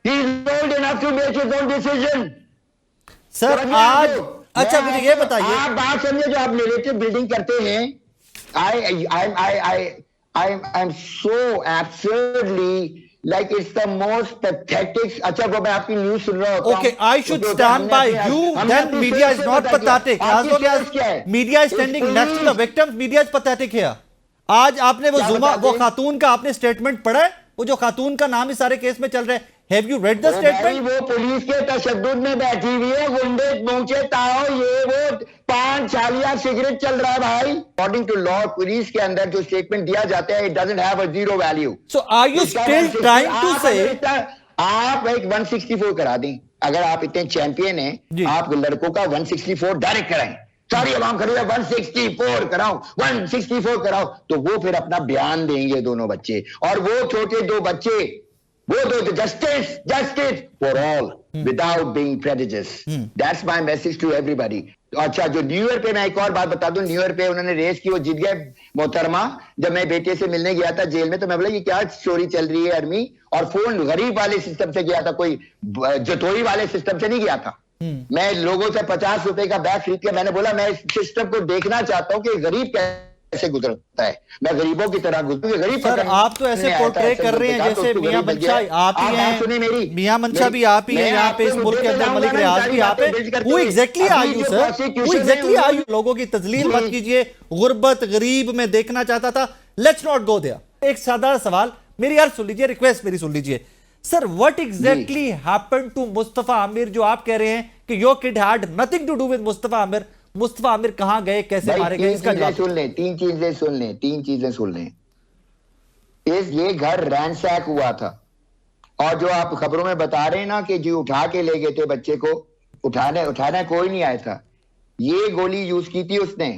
he is old enough to make his own decision। Sir आज अच्छा मुझे ये बताइए, आप बात समझे, जो आप नैरेटिव बिल्डिंग करते हैं, I am so absurdly like it's the most pathetic। अच्छा वो मैं आपकी न्यूज सुन रहा होता हूं। Okay, I should stand by you, then media is not pathetic। As long as media is standing next to the victims, media is pathetic here। आज आपने वो खातून का आपने स्टेटमेंट पढ़ा है, वो जो खातून का नाम इस सारे केस में चल रहा है, have you read the statement? वो पुलिस के तशद्दुद में बैठी हुई है, गुंडे मूंचे ताओ, ये वो पान छालिया सिगरेट चल रहा है भाई। अकॉर्डिंग टू लॉ पुलिस के अंदर जो स्टेटमेंट दिया जाता है, it doesn't have a zero value. So are you still trying to say आप एक 164 करा दें, अगर आप इतने चैंपियन हैं, आप लड़कों का 164 डायरेक्ट कराएं, सारी आवाम खड़ी है 164 कराओ, 164 कराओ, तो वो फिर अपना बयान देंगे दोनों बच्चे, और वो छोटे दो बच्चे, वो दो justice for all without being prejudice. That's my message to everybody. अच्छा, जो न्यू ईयर पे मैं एक और बात बता दूं, न्यू ईयर पे उन्होंने रेस की, वो जीत गए मोहतरमा। जब मैं बेटे से मिलने गया था जेल में, तो मैं बोला ये क्या स्टोरी चल रही है अर्मी, और फोन गरीब वाले सिस्टम से गया था, कोई जतोई वाले सिस्टम से नहीं गया था। मैं लोगों से 50 रुपए का बैग खरीद के, मैंने बोला मैं इस सिस्टम को देखना चाहता हूं कि गरीब कैसे गुजरता है, मैं गरीबों की तरह गुजरूं। गरीब सर आप तो ऐसे पोर्ट्रे कर रहे हैं जैसे मियां मंशा आप ही हैं, मियां मंशा भी आप ही हैं यहाँ पे, इस मुल्क के अंदर मलिक रियाज भी आप हैं। Who exactly are you sir? Who exactly are you? लोगों की तजलील मत कीजिए, गुर्बत गरीब में देखना चाहता था, लेट्स नॉट गो देयर। एक सादा सवाल मेरी यार सुन लीजिए, रिक्वेस्ट मेरी सुन लीजिए sir, what exactly happened to Mustafa Aamir, जो आप कह रहे हैं कि your kid had nothing to do with Mustafa Aamir. Mustafa Aamir कहां गए, कैसे मारे गए, इसका जवाब सुन लें। तीन चीजें सुन लें। ये घर रैंसैक हुआ था, और जो आप खबरों में बता रहे हैं ना कि जो उठा के ले गए थे बच्चे को, उठाने कोई नहीं आया था। ये गोली यूज की थी उसने,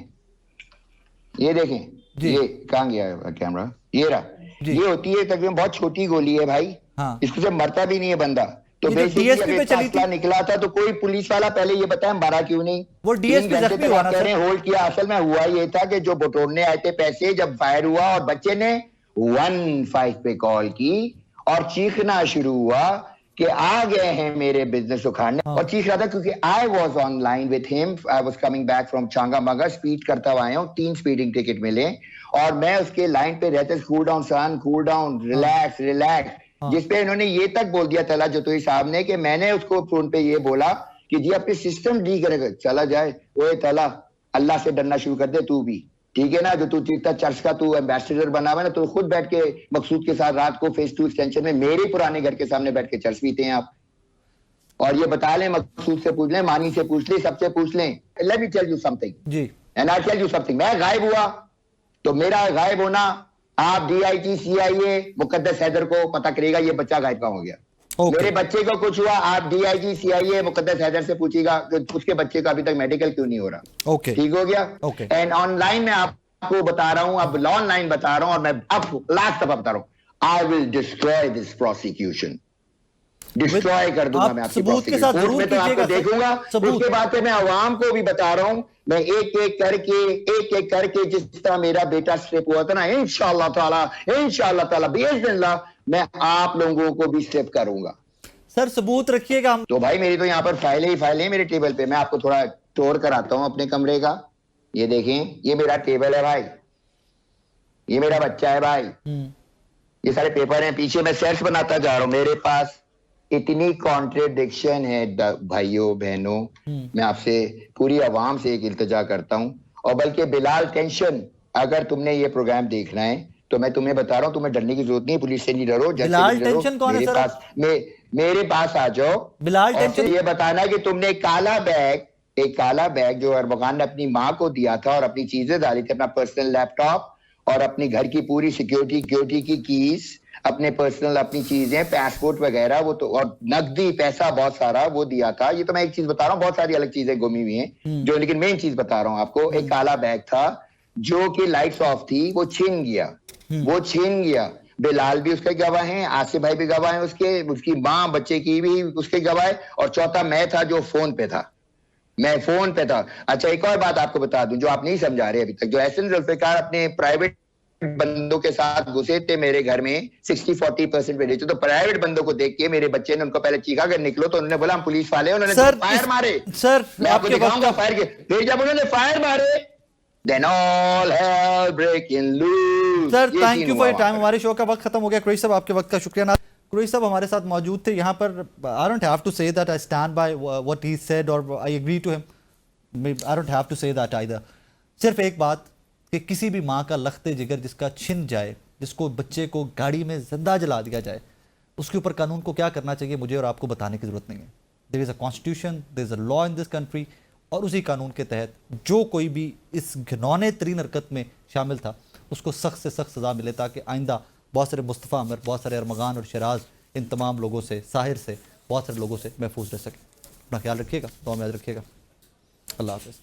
ये देखें, ये कहां गया कैमरा, ये रहा, ये होती है तकरीबन बहुत छोटी गोली है भाई। हाँ। इसको से मरता भी नहीं है बंदा। तो डीएसपी पे चली थी, निकला था, तो कोई पुलिस वाला पहले ये बताया मारा क्यों नहीं, वो डीएसपी जख्मी हुआ ना सर, होल्ड किया। असल में हुआ ये था कि जो बटोरने आए थे पैसे, जब फायर हुआ और बच्चे ने 15 पे कॉल की और चीखना शुरू हुआ कि आ गए हैं मेरे बिजनेस उखाड़ने, और चीख रहा था क्योंकि I was online with him, I was coming back from Changamanga, speed करता हुआ आया हूँ, 3 स्पीडिंग टिकट मिले, और मैं उसके लाइन पे रहते, कूल डाउन सन, कूल डाउन, रिलैक्स, जिसपे इन्होंने ये तक बोल दिया तला जतोई साहब ने कि मैंने उसको फोन पे ये बोला कि जी अपने सिस्टम डी करेगा, चला जाए, ओए तला अल्लाह से डरना शुरू कर दे तू भी, ठीक है ना, जो तू तीर्था चर्च का तू एम्बेसडर बना हुआ ना, तो खुद बैठ के मकसूद के साथ रात को फेस 2 एक्सटेंशन में मेरे पुराने घर के सामने बैठ के चर्च पीते हैं आप, और ये बता लें, मकसूद से पूछ लें, मानी से पूछ लें, सबसे पूछ लें। Let me tell you something जी, and I tell you something, मैं गायब हुआ तो मेरा गायब होना आप डीआईजी सीआईए मुकद्दस हैदर को पता करेगा ये बच्चा गायब कहां हो गया। मेरे बच्चे को कुछ हुआ, आप डीआईजी सीआईए मुकद्दस हैदर से पूछिएगा कि उसके बच्चे का अभी तक मेडिकल क्यों नहीं हो रहा। ठीक हो गया। एंड ऑनलाइन में आपको बता रहा हूं, अब ऑनलाइन बता रहा हूं, और मैं अब लास्ट दफा बता रहा हूं, I will destroy this prosecution, destroy कर दूंगा मैं आपकी सबूत के साथ जरूर मैं तो आपको देखूंगा। उसके बाद मैं अवाम को भी बता रहा हूं, मैं एक एक करके जिस तरह मेरा बेटा स्ट्रिप हुआ था ना, इंशाअल्लाह ताला बिइज़्निल्लाह मैं आप लोगों को भी स्ट्रिप करूंगा। सर सबूत रखिएगा। तो भाई मेरी तो यहाँ पर फाइलें ही मेरे टेबल पे, मैं आपको थोड़ा टूर कराता हूँ अपने कमरे का। ये देखें, ये मेरा टेबल है भाई, ये मेरा बच्चा है भाई, ये सारे पेपर हैं पीछे, मैं सेट्स बनाता जा रहा हूँ। मेरे पास इतनी कॉन्ट्रेडिक्शन है भाइयों बहनों, मैं आपसे पूरी आवाम से एक इल्तिजा करता हूं, और बल्कि बिलाल टेंशन अगर तुमने ये प्रोग्राम देखना है तो मैं तुम्हें बता रहा हूँ, तुम्हें डरने की जरूरत नहीं है, पुलिस से नहीं डरो, जज से बिलाल नहीं डरो, टेंशन कौन है मेरे सर? पास मेरे पास आ जाओ। बिलाल और फिर टेंशन ये बताना कि तुमने एक काला बैग जो अरबकान ने अपनी माँ को दिया था और अपनी चीजें डाली थी, अपना पर्सनल लैपटॉप और अपनी घर की पूरी सिक्योरिटी की कीज, अपने पर्सनल अपनी चीजें, पासपोर्ट वगैरह, वो तो, और नकदी पैसा बहुत सारा वो दिया था। ये तो मैं एक चीज बता रहा हूँ, बहुत सारी अलग चीजें गुमी हुई हैं जो, लेकिन मेन चीज बता रहा हूँ आपको, एक काला बैग था जो कि लाइट्स ऑफ थी, वो छीन गया। बिलाल भी उसके गवाह हैं, आसिफ भाई भी गवाह हैं उसकी माँ बच्चे की भी उसके गवाह है, और चौथा मैं था जो फोन पे था। अच्छा, एक और बात आपको बता दूं जो आप नहीं समझा रहे अभी तक, जो एहसन जुल्फिकार अपने प्राइवेट बंदों के साथ घुसे थे मेरे घर में 60-40% पे, तो प्राइवेट बंदों को देख के मेरे बच्चे ने उनको पहले चीखा कर निकलो, तो उन्होंने बोला हम पुलिस वाले, उन्होंने फायर मारे। सर मैं आपको दिखाऊंगा फायर के, फिर जब उन्होंने फायर मारे, then all hell breaking loose। Sir thank you for your time. हमारे शो का वक्त खत्म हो गया। कुरैशी साहब आपके वक्त का शुक्रिया। कुरैशी साहब हमारे साथ मौजूद थे यहाँ पर। I don't have to say that I stand by what he said और I agree to him. I don't have to say that either. सिर्फ एक बात कि किसी भी माँ का लख्ते जिगर जिसका छिन जाए, जिसको बच्चे को गाड़ी में जिंदा जला दिया जाए, उसके ऊपर कानून को क्या करना चाहिए मुझे और आपको बताने की जरूरत नहीं है। There is a constitution, there is a law in this country, और उसी कानून के तहत जो कोई भी इस घिनौने तरीन हरकत में शामिल था उसको सख्त से सख्त सज़ा मिले, ताकि आइंदा बहुत सारे मुस्तफ़ा अमर, बहुत सारे अरमगान और शराज, इन तमाम लोगों से, साहिर से, बहुत सारे लोगों से महफूज रह सके। अपना ख्याल रखिएगा, दुआ में याद रखिएगा। अल्लाह हाफ़िज़।